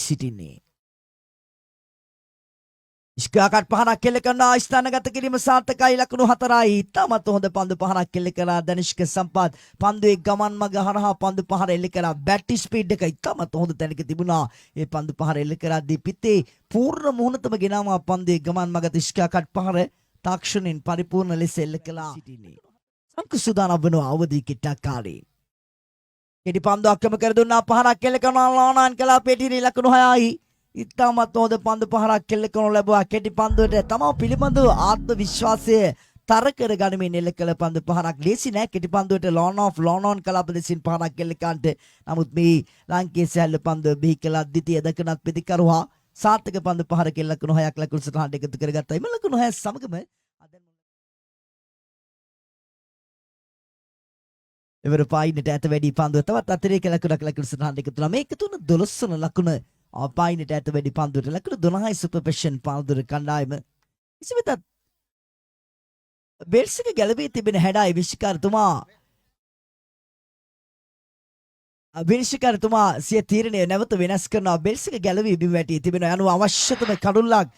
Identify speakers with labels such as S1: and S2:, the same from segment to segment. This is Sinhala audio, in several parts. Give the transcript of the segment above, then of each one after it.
S1: සිටින්නේ. ඉස්කාකට පහරක් කෙල කරනවා ස්ථානගත කිරීම සාර්ථකයි ලකුණු 4යි. තාමත් හොඳ පන්දු පහරක් කෙල කරා දනිෂ්ක සම්පත්. පන්දුවේ ගමන් මඟ හරහා පන්දු පහර එල්ල කරා බැට් ස්පීඩ් එක ඉතාමත් හොඳ තැනක තිබුණා. ඒ පන්දු පහර එල්ල කරද්දී පිටේ පූර්ණ මුහුණතම ගෙනාවා පන්දුවේ ගමන් මඟ ඉස්කාකට පහර තාක්ෂණයෙන් පරිපූර්ණ ලෙස එල්ල කළා. සංකු සුදානම් වෙනවා අවදී කිට්ටක්කාරී. කෙටි පන්දු අක්‍රම කර දුන්නා පහරක් කෙල කරනවා ලානාන් කළා පෙටිරි ලකුණු 6යි. ඉතාමත් හොඳ පන්දු පහරක් කෙල්ල කරනු ලැබුවා. කෙටි පන්දුවට තමා පිළිබඳව ආත්ම විශ්වාසය තර කර ගනිමින් එල්ල කළ පන්දු පහරක් ලේසි නෑ. කෙටි පන්දුවට ලෝන් ඔන් කලාප දෙසින් පහරක් කෙල්ල කන්ට. නමුත් මේ ලංකේ සැල්ල පන්දුව බිහි කළා ද්විතීය දකුණත් ප්‍රතිකරුවා සාර්ථක පන්දු පහර කෙල්ල ලකුණු 6ක් ලකුණු සටහනට එකතු කරගත්තා. එම ලකුණු 6 සමගම එවර පායිනට ඇත වැඩි පන්දුව තවත් අතිරේක ලකුණක් ලකුණු සටහනට එකතු වුණා. මේක තුන 12 වන ලකුණ පායිනට ඇත වැඩි පන්දුවට ලකුණු 12යි සුපර් පැෂන් පන්දුර කණ්ඩායම. ඉතින් බෙල්ස්ක ගැලවී තිබෙන හැඩයි විනිශ්චයකාරතුමා සිය තීරණය නැවත වෙනස් කරනවා. බෙල්ස්ක ගැලවී බිම වැටී තිබෙනවා. යනුව අවශ්‍යතම කඩුල්ලක්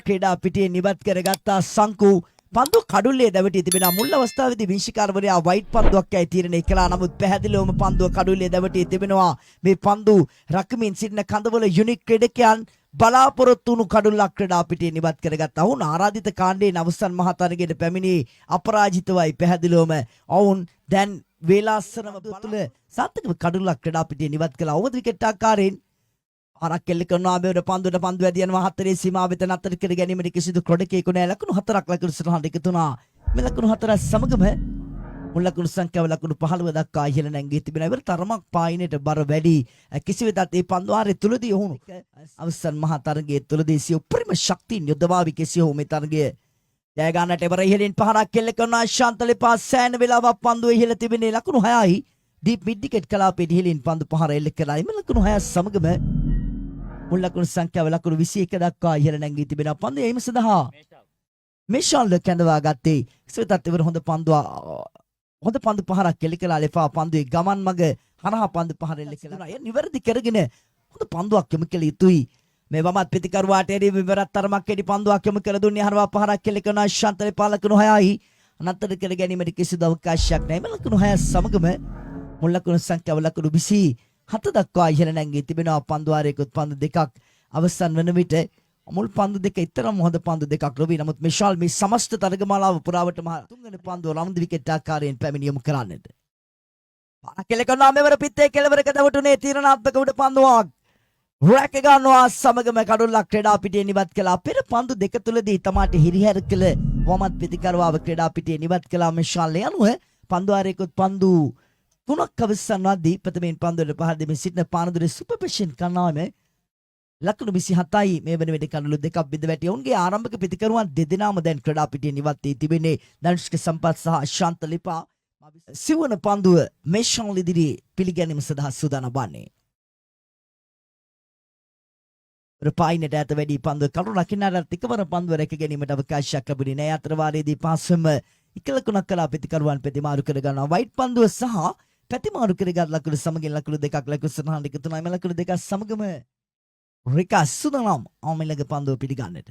S1: ක්‍රීඩා පිටියෙන් ඉවත් කරගත්තා සංකු. පන්දු කඩුල්ලේ දැවටී තිබෙනවා. මුල් අවස්ථාවේදී විනිශ්චයකාරවරයා වයිට් පන්දුවක් යයි තීරණය කළා. නමුත් පැහැදිලිවම පන්දුව කඩුල්ලේ දැවටී තිබෙනවා. මේ පන්දු රකමින් සිටින කඳවල යුනික් ක්‍රීඩකයන් බලාපොරොත්තු වුණු කඩුල්ලක් ක්‍රීඩා පිටියෙන් ඉවත් කරගත්තා. ඔවුන් ආරාධිත කාණ්ඩයේ අවසන් මහ තරගයට පැමිණි අපරාජිතවයි පැහැදිලිවම. ඔවුන් දැන් වේලාසනම තුළ සාර්ථකව කඩුල්ලක් ක්‍රීඩා පිටියෙන් ඉවත් කළා. අවුරුදු විකට් ආකාරයෙන් හරක් කෙල්ල කරනවා. මෙවර පන්දුවට පන්දු ඇදියනවා. 4 සීමාව වෙත නතර කර ගැනීමට කිසිදු ක්‍රොඩකේක නැහැ. ලකුණු 4ක් ලකුණු සටහනට එකතු වුණා. මේ ලකුණු 4 සමගම මුල් ලකුණු සංඛ්‍යාව ලකුණු 15 දක්වා ඉහළ නැංගී තිබෙනවා. ඉවර තරමක් පායිනට බර වැඩි. කිසිවෙතත් මේ පන්දු ආරේ තුලදී ඔහු අවසන් මහා තරගයේ තුලදී සිය උපරිම ශක්තියින් යොදවාවි කෙසේ හෝ මේ තරගය ජය ගන්නට එවර ඉහළින් පහරක් කෙල්ල කරනවා. ශාන්තලිපා සෑන වෙලාවක් පන්දුව ඉහළ තිබෙනේ ලකුණු 6යි. ඩීප් මිඩ් විකට් කලාපයේ ඉහළින් පන්දු පහර එල්ල කළා. මේ ලකුණු 6 සමගම මුල් ලකුණු සංඛ්‍යාව ලකුණු 21 දක්වා ඉහළ නැංගී තිබෙනවා. පන්දු එයිම සඳහා මේෂාල් කැඳවා ගත්තේ. සිතත් ඉවර හොඳ පන්දු පහරක් කෙල කළා. ලෙපා පන්දුවේ ගමන් මග හරහා පන්දු පහර එල්ල කළා. ඒ නිවැරදි කරගෙන හොඳ පන්දුවක් යොමු කළ යුතුයි. මේ වමත් ප්‍රතිකරුවාට එරි විවරත් තරමක් කෙටි පන්දුවක් යොමු කළ දුන්නේ. හරවා පහරක් කෙල කරන ශාන්තලේ පාලකුණු 6යි. අනත්තර කර ගැනීමට කිසිදු අවකාශයක් නැහැ. මේ ලකුණු 6 සමගම මුල් ලකුණු සංඛ්‍යාව ලකුණු 27 දක්වා ඉහළ නැංගී තිබෙනවා. පන්දු ආරයකුත් පන්දු දෙකක් අවසන් වන විට මුල් පන්දු දෙක ඊතරම් හොඳ පන්දු දෙකක් ලොවි. නමුත් මේෂාල් මේ සමස්ත තරගමාලාව පුරාවටම තුන්වෙනි පන්දුව රවුන්ඩ් විකට් ආකාරයෙන් පැමිණ යොමු කරන්නට. පාරක් කෙල කරනවා. මෙවර පිටේ කෙළවරක දවටුනේ තීරණාත්මක උඩ පන්දුවක් රැක ගන්නවා. සමගම කඩුල්ලක් ක්‍රීඩා පිටියෙන් ඉවත් කළා. පෙර පන්දු දෙක තුලදී තමාට හිරිහැර කළ වමත් ප්‍රතිකරුවාව ක්‍රීඩා පිටියෙන් ඉවත් කළා මේෂාල්. යනුව පන්දු ආරයකුත් පන්දු 3ක් අවසන් වද්දී ප්‍රථමයෙන් පන්දුවට පහර දෙමින් සිටින පානදුරේ සුපර් පැෂන් කණ්ඩායම ලකුණු 27යි. මේ වන විට කඩලු දෙකක් බිඳ වැටි. ඔවුන්ගේ ආරම්භක ප්‍රතිකරුවන් දෙදෙනාම දැන් ක්‍රීඩා පිටියෙන් ඉවත් වී තිබෙන්නේ. දනුෂ්ක සම්පත් සහ ශාන්ත ලිපා සිවන පන්දුව මේෂාල් ඉදිරියේ පිළිගැනීම සඳහා සූදානම් වන්නේ. පායිනට ඇත වැඩි පන්දුව කළු රකින්නාට එකවර පන්දුව රැක ගැනීමට අවකාශයක් ලැබුණේ නැහැ. අතර වාරයේදී පාසම එකලකුණක් කලා ප්‍රතිකරුවන් ප්‍රතිමාරු කර ගන්නවා. වයිට් පන්දුව සහ ප්‍රතිමාරු කරගත් ලකුණු සමගින් ලකුණු දෙකක් ලකුණු සටහනට එකතු වුණා. මේ ලකුණු දෙක සමගම රිකා සුදනම් ආමිලක පන්දුව පිළිගන්නට.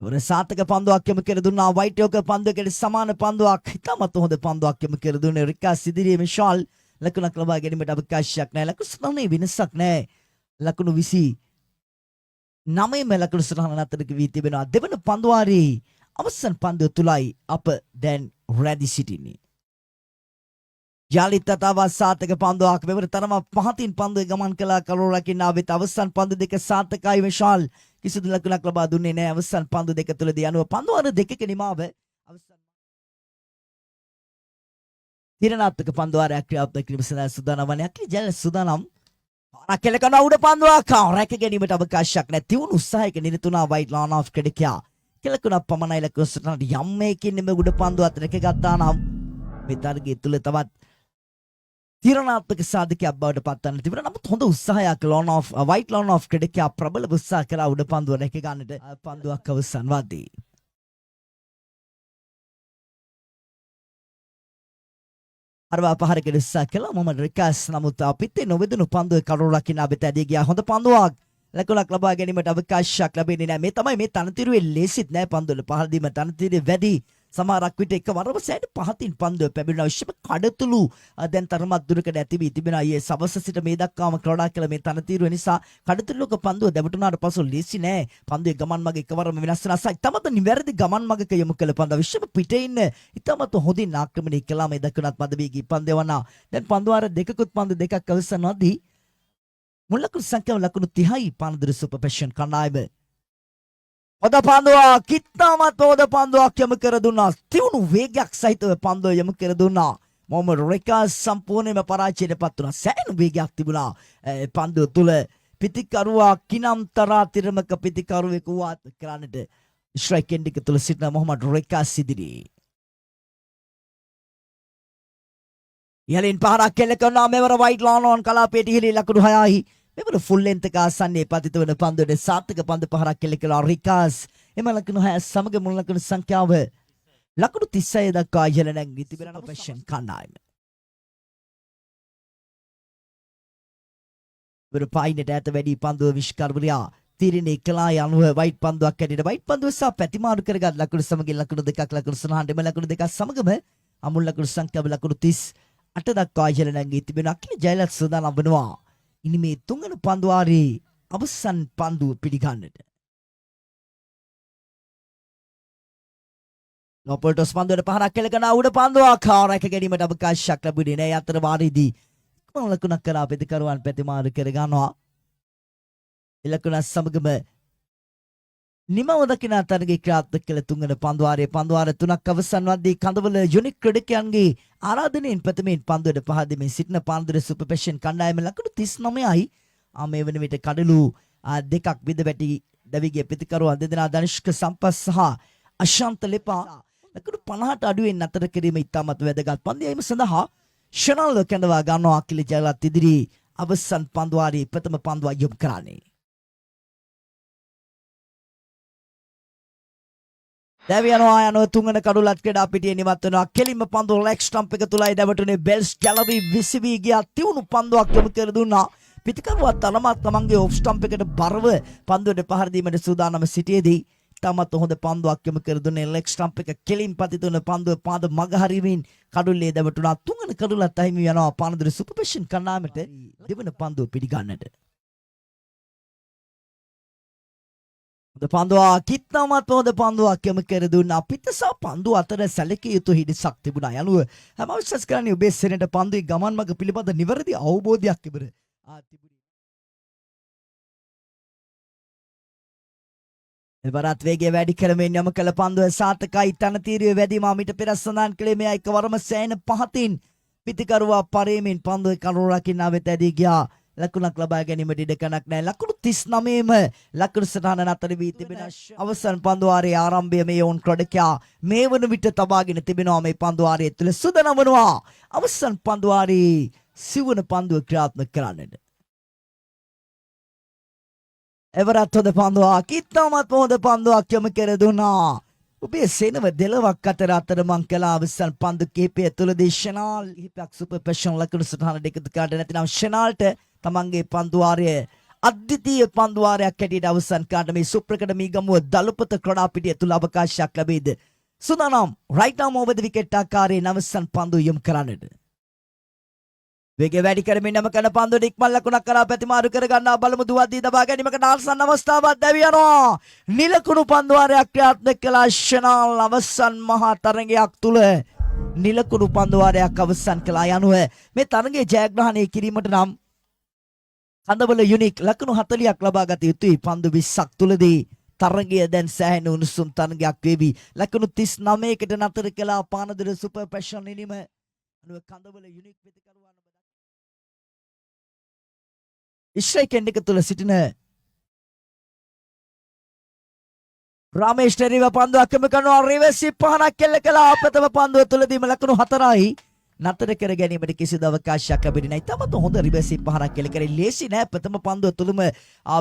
S1: වර සාර්ථක පන්දුවක් යොමු කර දුන්නා. වයිට් යෝක පන්දුවකට සමාන පන්දුවක් ඉතාමත් හොඳ පන්දුවක් යොමු කර දුන්නේ. රිකා ඉදිරියේ මේෂාල් ලකුණක් ලබා ගැනීමට අවකාශයක් නැහැ. ලකුණු සටහනේ වෙනසක් නැහැ. ලකුණු 29 ලකුණු සටහන අතරක වී තිබෙනවා. දෙවන පන්දුවාරේ අවසන් පන්දුව තුලයි අප දැන් රැඳී සිටින්නේ. යාලිත් තව සාර්ථක පන්දුවක් මෙවර තරම පහතින් පන්දුවේ ගමන් කළා. කලෝ රකින්නා වෙත අවසන් පන්දු දෙක සාර්ථකයි. මේෂාල් කිසිදු ලකුණක් ලබා දුන්නේ නැහැ. අවසන් පන්දු දෙක තුලදී අනුව පන්දුවාර දෙකක නිමාව අවසන් තීරණාත්මක පන්දුවාරයක් ක්‍රියාත්මක කිරීම සඳහා සූදානම් වන්නේ. අක්ලි ජල සූදානම්. පාරක් කෙල කරන උඩ පන්දුවක් රැක ගැනීමට අවකාශයක් නැහැ. තියුණු උත්සාහයක නිරතුණා වයිට් ලාන් ඔෆ් ක්‍රීඩකයා. කෙලකුණක් පමණයි ලකුණු සටහනට යම් මේකින් මේ උඩ පන්දුවත් රැක ගත්තා නම් මේ තරගය තුල තවත් තීරණාත්මක සාධකයක් බවට පත්වන්න තිබුණා. නමුත් හොඳ උත්සාහයක් වයිට් ලාන් ඔෆ් ක්‍රීඩකයා ප්‍රබල උත්සාහ කළා උඩ පන්දුව රැක ගන්නට. පන්දුවක් අවසන් වද්දී අරවා පහරකට උත්සාහ කළා මොහමඩ් රිකාස් නමුත් පිටේ නොවැදුණු පන්දුව කරුණ රකින්න අබෙත ඇදී ගියා. හොඳ පන්දුවක් ලකුණක් ලබා ගැනීමට අවකාශයක් ලැබෙන්නේ නැහැ. මේ තමයි මේ තනතිරුවේ ලේසිත් නැහැ පන්දුවල පහර දීම තනතිරුවේ වැඩි. සමහරක් විට එකවරම සෑහෙන පහතින් පන්දුව පැමිණෙන විශේෂ කඩතුළු දැන් තරමක් දුරකට ඇති වී තිබෙනවා. ඊයේ සවස සිට මේ දක්වාම ක්‍රඩා කළ මේ තනතිරුව නිසා කඩතුළුක පන්දුව දැවටුනාට පසු ලේසි නෑ. පන්දුවේ ගමන් මඟ එකවරම වෙනස් වෙනවා. ඉතමත නිවැරදි ගමන් මඟක යොමු කළ පන්දුව විශේෂ පිටේ ඉන්න ඉතමත හොඳින් ආක්‍රමණය කළා මේ දකුණත් මද වේගී පන්දුව වුණා. දැන් පන්දුව අර දෙකකුත් පන්දු දෙකක් අවසන්වදී මුලකුණු සංඛ්‍යාව ලකුණු 30යි පානදුර සුපර් පැෂන් කණ්ඩායම. හොඳ පන්දුවක් කිත්තාමත් හොඳ පන්දුවක් යොමු කර දුන්නා. තියුණු වේගයක් සහිතව පන්දුව යොමු කර දුන්නා. මොහමඩ් රිකාස් සම්පූර්ණයෙන්ම පරාජයට පත් වුණා. සෑහෙන වේගයක් තිබුණා පන්දුව තුල. පිටිකරුවා කිනම් තරා තිරමක පිටිකරුවෙකු වාත් කරන්නට ස්ට්‍රයික් එන්ඩ් එක තුල සිටින මොහමඩ් රිකාස් ඉදිරියේ. යලින් පහරක් කෙල කරනවා. මෙවර වයිට් ලාන් ඔන් කලාපයට ඉහළේ ලකුණු 6යි. මෙවර ෆුල් ලෙන්ත් එක ආසන්නයේ පතිත වන පන්දුවට සාර්ථක පන්දු පහරක් කෙල කළා රිකාස්. එම ලකුණු 6 සමග මුල් ලකුණු සංඛ්‍යාව ලකුණු 36 දක්වා ඉහළ නැගී තිබෙන පැෂන් කණ්ඩායම. මෙවර පායිනට ඈත වැඩි පන්දුව විශ්කර්වලයා තීරණය කළා යනුව වයිට් පන්දුවක් ඇටියට වයිට් පන්දුව සහ පැතිමාරු කරගත් ලකුණු සමගින් ලකුණු දෙකක් ලකුණු සනහඬ එම ලකුණු දෙකක් සමගම අමුල් ලකුණු සංඛ්‍යාව ලකුණු 38 දක්වා ඉහළ නැගී තිබෙන අකිල ජයලත් සූදානම් වෙනවා. ඉනි මේ තුන්වන පන්දුවාරේ අවසන් පන්දුව පිළිගන්නට. ලොපොල්ටොස් පන්දුවට පහරක් කෙල කරන උඩ පන්දුවක් රැක ගැනීමට අවකාශයක් ලැබුණේ නැහැ. අතර වාරයේදී ලකුණක් කරා ප්‍රතිකරුවන් පැතිමාරු කර ගන්නවා. එලකුණ සමගම නිමව දකින තරගයේ ක්‍රියාත්මක කළ තුන්වන පන්දුවාරයේ පන්දුවාර තුනක් අවසන් වද්දී කඳවල යුනික් ක්‍රීඩකයන්ගේ ආරාධනයෙන් ප්‍රථමයෙන් පන්දුවට පහර දෙමින් සිටින පානදුර සුපර් පැෂන් කණ්ඩායම ලකුණු 39යි. මේ වන විට කඩලු දෙකක් විද වැටි දවිගේ ප්‍රතිකරුවන් දෙදෙනා ධනුෂ්ක සම්පත් සහ අශාන්ත ලෙපා ලකුණු 50ට අඩුවෙන් අතර කිරීම ඉතාමත් වැදගත්. පන්දියීම සඳහා ෂනල් කැඳවා ගන්නවා අකිල ජයලත් ඉදිරි අවසන් පන්දුවාරයේ ප්‍රථම පන්දුව යොමු කරන්නේ. දැවියනවා යනවා තුන්වන කඩුලත් ක්‍රීඩා පිටියේ නිවත් වෙනවා. කෙලින්ම පන්දුව ලෙග් ස්ටම්ප් එක තුලයි දැවටුනේ. බෙල්ස් ගැලවි විසිවි ගියා. තියුණු පන්දුවක් යොමු කර දුන්නා. පිටිකරුවා තරමක් තමන්ගේ ඔෆ් ස්ටම්ප් එකට බරව පන්දුවට පහර දීමට සූදානම සිටියේදී තමත් හොඳ පන්දුවක් යොමු කර දුන්නේ. ලෙග් ස්ටම්ප් එක කෙලින් පතිත වුණ පන්දුව පාද මග හරිමින් කඩුල්ලේ දැවටුණා. තුන්වන කඩුලත් අහිමි වෙනවා පානදුර සුපර් පැෂන් කණ්ඩායමට දෙවන පන්දුව පිළිගන්නට. හොඳ පන්දුවක් කිත්තාමත් හොඳ පන්දුවක් යොමු කර දුන්නා. පිටස පන්දුව අතර සැලකිය යුතු හිඩිසක් තිබුණා. යනුව හැම විශ්වාස කරන්නේ ඔබේ සෙනට පන්දුවේ ගමන් මඟ පිළිබඳ නිවැරදි අවබෝධයක් තිබුණේ. එවරත් වේගය වැඩි කරමින් යොමු කළ පන්දුව සාර්ථකයි. තනතිරිය වැඩිම මිට පෙර සඳහන් කළේ මෙයා එකවරම සෑහෙන පහතින් පිටිකරුවා පරේමින් පන්දුවේ කරුණ රකින්න වෙත ඇදී ගියා. ලකුණක් ලබා ගැනීමට ඉඩ කණක් නැහැ. ලකුණු 39ම ලකුණු සටහන නතර වී තිබෙන අවසන් පන්දුවාරයේ ආරම්භය මේ ඔවුන් ක්‍රඩකයා මේ වන විට තබාගෙන තිබෙනවා. මේ පන්දුවාරයේ තුල සුදනම් වනවා අවසන් පන්දුවාරයේ සිවන පන්දුව ක්‍රියාත්මක කරන්නට. එවරත් හොඳ පන්දුවක් ඉතාමත් හොඳ පන්දුවක් යොමු කර දුන්නා. ඔබේ සෙනව දෙලවක් අතර මං කළා. අවසන් පන්දු කිහිපය තුලදී ෂනාල් කිහිපයක් සුපර් පැෂන් ලකුණු සටහනට එකතු කරන්න නැතිනම් ෂනාල්ට තමන්ගේ පන්දුවාරය අද්විතීය පන්දුවාරයක් හැටියට අවසන් කාට මේ සුප්‍රකට මීගමුව දලුපත ක්‍රඩා පිටිය තුල අවකාශයක් ලැබෙයිද? සුදානම් රයිට් ආම් ඕවර් ද විකට් ආකාරයේ අවසන් පන්දු යොමු කරන්නට. වේගය වැඩි කරමින් නම කරන පන්දුවට ඉක්මන් ලකුණක් කරා ප්‍රතිමාරු කර ගන්නා. බලමු දුවද්දී දබා ගැනීමකට ආසන්න අවස්ථාවක් දැවියනවා. නිලකුණු පන්දුවාරයක් ක්‍රියාත්මක කළා ෂනාල් අවසන් මහා තරගයක් තුල නිලකුණු පන්දුවාරයක් අවසන් කළා. යනුව මේ තරගයේ ජයග්‍රහණය කිරීමට නම් කඳවල යුනික් ලකුණු 40ක් ලබා ගත යුතුයි. පන්දු 20ක් තුලදී තරගය දැන් සෑහෙන උණුසුම් තරගයක් වේවි. ලකුණු 39කට නතර කළා පානදුර සුපර් පැෂන් ඉනිම. අනුව කඳවල යුනික් ප්‍රතිකරුවන් ස්ට්‍රයික් එන්ඩ් එක තුල සිටින රාමේෂ් ටෙරිව පන්දුවක් යොමු කරනවා. රිවර්ස් පහනක් කෙල්ල කළා. ප්‍රථම පන්දුව තුලදීම ලකුණු 4යි නතර කර ගැනීමට කිසිදු අවකාශයක් ලැබෙන්නේ නැහැ. තමත හොඳ රිවර්ස් පහරක් කෙල්ල කරේ. ලේසි නෑ ප්‍රථම පන්දුව තුලම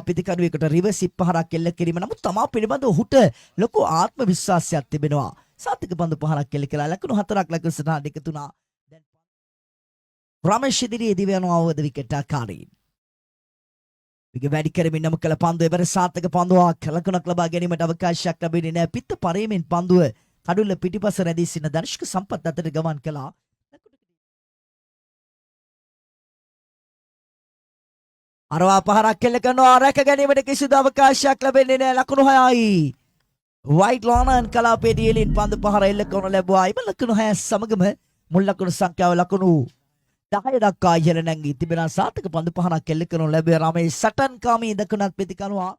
S1: පිටිකරුවෙකුට රිවර්ස් පහරක් කෙල්ල කිරීම. නමුත් තමා පිළිබඳ ඔහුට ලොකු ආත්ම විශ්වාසයක් තිබෙනවා. සාතික පන්දු පහරක් කෙල්ල කළා. ලකුණු 4ක් ලකුණු සටහන දෙක තුනක් රමේෂ් ඉදිරියේදී වෙනවා අවුද විකට් ආකාරයෙන්. වික වැඩි කරමින් නම් කළ පන්දුව එවර සාර්ථක පන්දුවක් ලකුණක් ලබා ගැනීමට අවකාශයක් ලැබෙන්නේ නැහැ. පිත්ත පරේමින් පන්දුව කඩුල්ල පිටිපස රැඳී සිටින දර්ශක සම්පත් අතර ගමන් කළා. අරවා පහරක් කෙල්ල කරනවා රැක ගැනීමට කිසිදු අවකාශයක් ලැබෙන්නේ නැහැ. ලකුණු 6යි. වයිට් ලෝනන් කලාපයේදී එලින් පන්දු පහර එල්ල කරන ලැබුවා. ඉම ලකුණු 6 සමගම මුල් ලකුණු සංඛ්‍යාව ලකුණු 10 දක්වා ඉහළ නැංගී තිබෙනවා. සාර්ථක පන්දු පහරක් එල්ල කරනු ලැබුවේ රමේෂ් සටන්කාමී දකුණත් පිටි කනවා.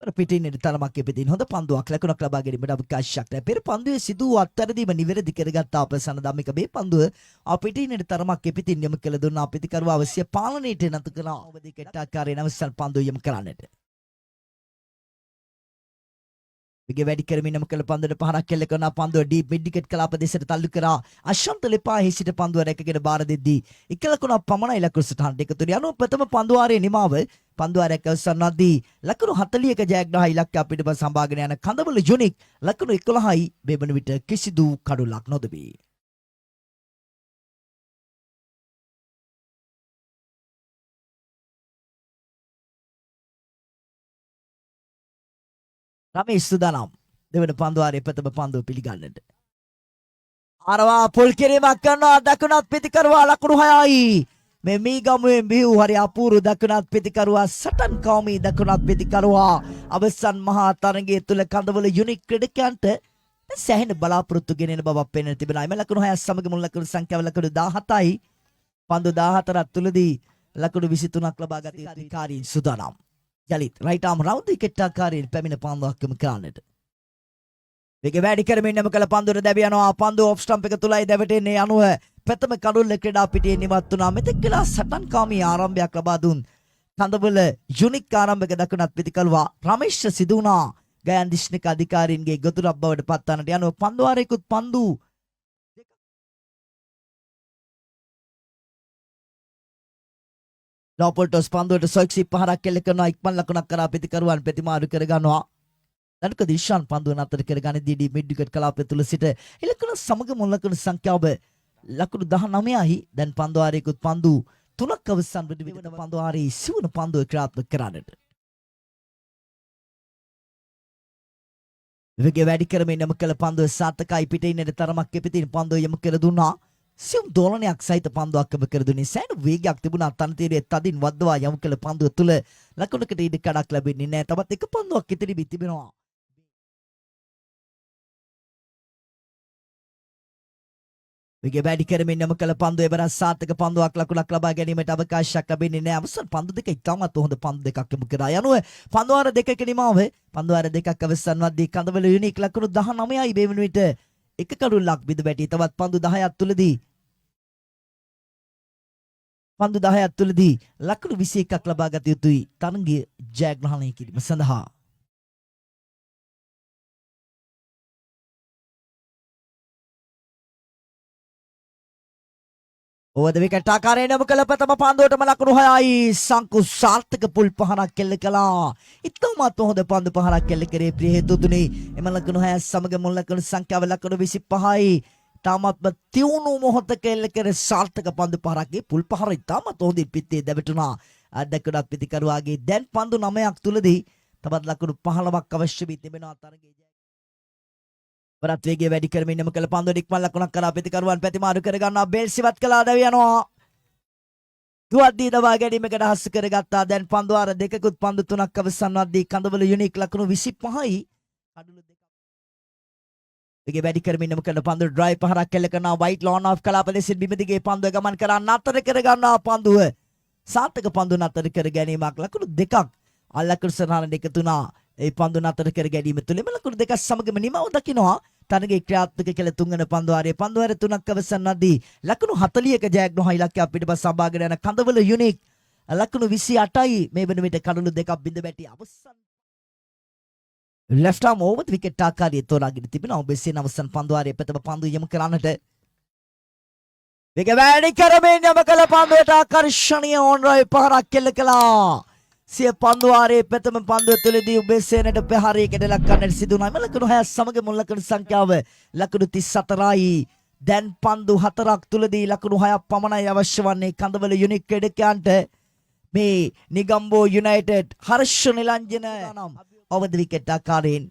S1: පිටින් තරමක් එපිටින් හොඳ පන්දුවක් ලකුණක් ලබා ගැනීමට අවකාශයක් නැහැ. පෙර පන්දුවේ සිදු වූ අත්තරදීම නිවැරදි කරගත් අපසන ධම්මික මේ පන්දුව පිටින් තරමක් එපිටින් යොමු කළ දුන්නා. පිටිකරුවා අවශ්‍ය පාලනයට නතු කළා. අවදි කෙට්ටාකාරයෙන් අවසන් පන්දුව යොමු කරන්නට. විගේ වැඩි කරමින් නම් කළ පන්දුවට පහරක් කෙල්ල කරන පන්දුව ඩීප් මිඩ් විකට් කලාප දෙසට තල්ලු කරා. අශාන්ත ලෙපාහි සිට පන්දුව රැකගෙන බාර දෙද්දී එක ලකුණක් පමණයි ලකුණු සටහනට එකතු වී යනු ප්‍රථම පන්දුවාරයේ නිමාව පන්දුවාරයක් අවසන්වද්දී ලකුණු 40ක ජයග්‍රහයි ඉලක්කය පිටපස සම්භාගන යන කඳවල යුනික් ලකුණු 11යි බෙබන විට කිසිදු කඩුලක් නොදෙවි. රමේෂ් සුදානම් දෙවන පන්දුවාරයේ ප්‍රථම පන්දුව පිළිගන්නට. අරවා පුල් කිරීමක් කරනවා දකුණත් පිටිකරුවා ලකුණු 6යි. මේ මීගමුවෙන් බිහු හරි අපූර්ව දකුණත් පිටිකරුවා සටන් කවමී දකුණත් පිටිකරුවා අවසන් මහා තරගයේ තුල කඳවල යුනික් ක්‍රීඩකයන්ට සෑහෙන බලාපොරොත්තු ගෙනෙන බවක් පෙනෙන තිබෙනවා. එම ලකුණු 6 සමග මුල් ලකුණු සංඛ්‍යාව ලකුණු 17යි. පන්දු 14ක් තුලදී ලකුණු 23ක් ලබා ගත යුතු අධිකාරීන් සුදානම්. යලිත් රයිට් ආම් රවුන්ඩ් විකට් ආකාරයෙන් පැමිණ පන්දුවක් යොමු කරන්නට. වෙග වැඩි කරමින් යම කළ පන්දුවට දැව යනවා. පන්දුව ඔෆ් ස්ටම්ප් එක තුලයි දැවටෙන්නේ. අනුව ප්‍රථම කඩුල්ල ක්‍රීඩා පිටියේ නිමත් වුණා. මෙතෙක් කළා සටන්කාමී ආරම්භයක් ලබා දුන් කඳවල යුනික් ආරම්භක දකුණත් පිටිකලුවා රමේෂ් සිදු වුණා. ගයන් දිශ්නික අධිකාරීන්ගේ ගොදුරක් බවට පත්වන්නට යනුව පන්දුවාරයකුත් පන්දු ලෝපොල්ටොස් පන්දුවට සොයික්සි පහරක් කෙල්ල කරනවා. ඉක්මන් ලකුණක් කරා පිටිකරුවන් ප්‍රතිමාරු කර ගන්නවා. දනුක දිශාන් පන්දුව නතර කර ගනිද්දී මිඩ් විකට් කලාපය තුල සිට ඉලක්කන සමග මුල් ලකුණු සංඛ්‍යාව ලකුණු 19යි. දැන් පන්දුවාරයකුත් පන්දු 3ක් අවසන් වෙන විදිහට පන්දුවාරයේ සිවුණු පන්දුව ක්‍රියාත්මක කරන්නට. විගේ වැඩි කරමින් යම කළ පන්දුව සාර්ථකයි. පිටින්නට තරමක් එපිටින් පන්දුව යම කර දුන්නා. සියුම් දෝලනයක් සහිත පන්දුවක් යම කර දුන්නේ. සෑහෙන වේගයක් තිබුණා. තනතිරයේ තදින් වද්දවා යම කළ පන්දුව තුල ලකුණකට ඉඩ කඩක් ලැබෙන්නේ නැහැ. තවත් එක පන්දුවක් ඉතිරි වී තිබෙනවා. විගේ වැඩි කරමින් යම කළ පන්දුව එවර සාර්ථක පන්දුවක් ලකුණක් ලබා ගැනීමට අවකාශයක් ලැබෙන්නේ නැහැ. අවසන් පන්දු දෙක ඉතාමත් හොඳ පන්දු දෙකක් යමු කරා. යනුව පන්දුවාර දෙකක නිමාව පන්දුවාර දෙකක් අවසන් වද්දී කඳවල යුනික් ලකුණු 19යි. මේ වන විට එක කඩුල්ලක් බිඳ වැටි. තවත් පන්දු 10ක් තුලදී ලකුණු 21ක් ලබා ගත යුතුයි තරගය ජයග්‍රහණය කිරීම සඳහා. ඕවද විකට් ආකාරයෙන් යොමු කළ ප්‍රථම පන්දුවටම ලකුණු 6යි. සංකු සාර්ථක පුල් පහරක් කෙල්ල කළා. ඉතාමත් හොඳ පන්දු පහරක් කෙල්ල කරේ ප්‍රිය හේතුතුනේ. එම ලකුණු 6 සමග මුල් ලකුණු සංඛ්‍යාව ලකුණු 25යි. තාමත්ම තියුණු මොහොතක එල්ල කර සාර්ථක පන්දු පහරක්ගේ පුල් පහර ඉතාමත් හොඳින් පිටේ දැවටුණා. අදකුණත් පිටිකරුවාගේ දැන් පන්දු 9ක් තුලදී තවත් ලකුණු 15ක් අවශ්‍ය වී තිබෙනවා තරගයේ. වරත් වේගය වැඩි කරමින් යම කළ පන්දුව ඉක්මන් ලකුණක් කරා පිටිකරුවන් ප්‍රතිමාරු කර ගන්නවා. බේල් සිවත් කළා දැව යනවා. දුවද්දී දවා ගැනීමකට හසු කරගත්තා. දැන් පන්දුවාර දෙකකුත් පන්දු 3ක් අවසන් වද්දී කඳවල යුනික් ලකුණු 25යි. කඩුළු දෙක විගේ වැඩි කරමින් යම කළ පන්දුව ඩ්‍රයිව් පහරක් කෙල්ල කරනවා. වයිට් ලෝන් ඔෆ් කලාප දෙසින් බිම දිගේ පන්දුව ගමන් කරා නතර කර ගන්නවා. පන්දුව සාර්ථක පන්දු නතර කර ගැනීමක් ලකුණු දෙකක් අල්ලකුරු සරහන එකතු වුණා. ඒ පන්දු නතර කර ගැනීම තුළින්ම ලකුණු දෙකක් සමගම නිමව දකින්නවා. තරගයේ ක්‍රියාත්මක කළ තුන්වන පන්දුවාරයේ පන්දුවාර 3ක් අවසන් වද්දී ලකුණු 40ක ජයග්‍රහණ ඉලක්කය පිටපස්ස සබාගෙන යන කඳවල යුනික් ලකුණු 28යි. මේ වෙන විට කඩුළු දෙකක් බිඳ වැටි අවසන් left arm over the wicket ආකාරයේ තෝරාගෙන තිබෙනවා. ඔබසේ අවසන් පන්දුවාරයේ ප්‍රථම පන්දුව යොමු කරන්නට වෙග වැඩි කරමින් යම කළ පන්දුවට ආකර්ෂණීය ඕන් රයි පහරක් කෙල්ල කළා. සිය පන්දුවාරයේ ප්‍රථම පන්දුව තුළදී උබේසේනට ප්‍රහාරයකට ලක් කරන්නට සිදු වුණා. එම ලකුණු 6 සමග මුල් ලකුණු සංඛ්‍යාව ලකුණු 34යි. දැන් පන්දු 4ක් තුළදී ලකුණු 6ක් පමණයි අවශ්‍ය වන්නේ කඳවල යුනික් ක්‍රීඩකයන්ට. මේ නිගම්බෝ යුනයිටඩ් හර්ෂ නිලංජන අවද විකට් ආකාරයෙන්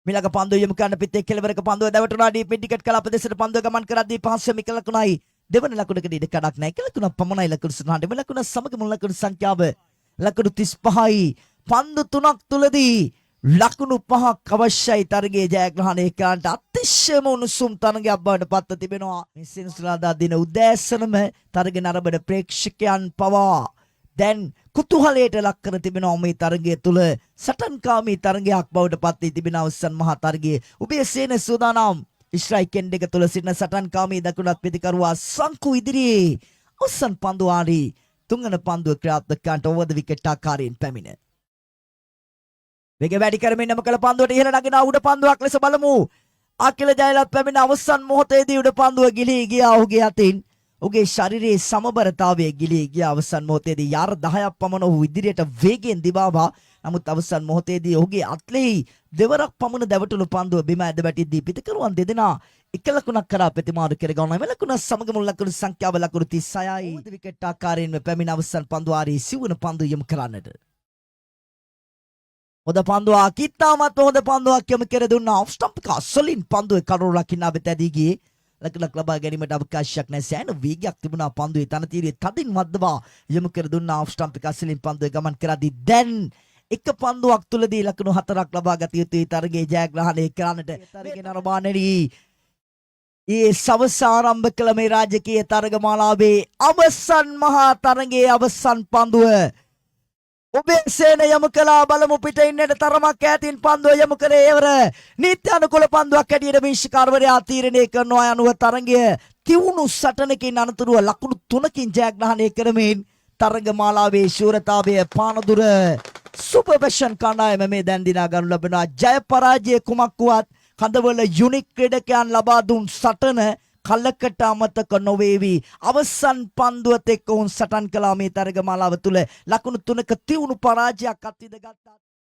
S1: මිලක පන්දුව යොමු කරන පිටේ කෙළවරක පන්දුව දැවටුණා. ඩීප් ටිකට් කලා ප්‍රදේශයට පන්දුව ගමන් කරද්දී පහසු මික ලකුණයි. දෙවන ලකුණකට ඉඩ කඩක් නැහැ. එක ලකුණක් පමණයි ලකුණු සටහනට. මේ ලකුණ සමග මුල් ලකුණු සංඛ්‍යාව ලකුණු 35යි. පන්දු 3ක් තුලදී ලකුණු 5ක් අවශ්‍යයි තරගයේ ජයග්‍රහණය කරන්නට. අතිශයම උණුසුම් තරගයක් බවට පත්ව තිබෙනවා. මේ සෙනසුරාදා දින උදෑසනම තරග නරඹන ප්‍රේක්ෂකයන් පවා දැන් කුතුහලයට ලක් කර තිබෙනවා. මේ තරගය තුල සටන්කාමී තරගයක් බවට පත් වී තිබෙන අවසන් මහා තරගයේ උබේසේන සූදානම් ස්ට්‍රයිකෙන් දෙක තුල සිටින සටන්කාමී දකුණත් පිටිකරුවා සංකු ඉදිරියේ අවසන් පන්දුවාරි තුන්වන පන්දුව ක්‍රියාත්මක කරන්නට ඕවර් විකට් ආකාරයෙන් පැමිණ වේග වැඩි කරමින් නම කළ පන්දුවට ඉහළ නගින උඩ පන්දුවක් ලෙස බලමු. අකිල ජයලත් පැමිණ අවසන් මොහොතේදී උඩ පන්දුව ගිලී ගියා ඔහුගේ අතින්. ඔහුගේ ශරීරයේ සමබරතාවය ගිලී ගිය අවසන් මොහොතේදී යාර 10ක් පමණ ඔහු ඉදිරියට වේගයෙන් දිවාවා. නමුත් අවසන් මොහොතේදී ඔහුගේ අත්ලෙහි දෙවරක් පමණ දැවටුණු පන්දුව බිම ඇද වැටිද්දී පිටකරුවන් දෙදෙනා එක ලකුණක් කරා ප්‍රතිමාරු කර ගන්නවා. එම ලකුණ සමග මුල් ලකුණු සංඛ්‍යාව ලකුණු 36යි. විකට් ආකාරයෙන්ම පැමිණ අවසන් පන්දුවාරී සිවුන පන්දු යොමු කරන්නට. හොඳ පන්දුවක් ඉතාමත් හොඳ පන්දුවක් යොමු කර දුන්නා. ඔෆ් ස්ටම්ප් එක අසලින් පන්දුවේ කරුණු රකින්න වෙතදී ගියේ. ලකුණක් ලබා ගැනීමට අවකාශයක් නැහැ. සෑහෙන වේගයක් තිබුණා පන්දුවේ තනතිරේ තදින් මද්දවා යොමු කර දුන්නා. ඔෆ් ස්ටම්ප් එක අසලින් පන්දුවේ ගමන් කරද්දී දැන් එක පන්දුවක් තුලදී ලකුණු 4ක් ලබා ගත යුතුයි තරගයේ ජයග්‍රහණය කරන්නට. තරගයේ නරඹන්නේ ඒ සවස ආරම්භ කළ මේ රාජකීය තරග මාලාවේ අවසන් මහා තරගයේ අවසන් පන්දුව උබේසේන යොමු කළා. බලමු පිට ඉන්නට තරමක් ඈතින් පන්දුව යොමු කරේ එවර නීත්‍ය අනුකූල පන්දුවක් හැටියට විනිශ්චයකාරවරයා තීරණය කරනවා. අනුව තරගය තිවුණු සටනකින් අනතුරුව ලකුණු 3කින් ජයග්‍රහණය කරමින් තරග මාලාවේ ශූරතාවය පානදුර සුපර්පැෂන් කණ්ඩායම මේ දැන් දිනා ගනු ලබනවා. ජය පරාජය කුමක් වුවත් කඳවල යුනික් ක්‍රීඩකයන් ලබා දුන් සටන කලකට අමතක නොවේවි. අවසන් පන්දුවත් එක්ක උන් සටන් කළා මේ තරග මාලාව තුල ලකුණු 3ක තියුණු පරාජයක් අත්විඳ ගත්තා.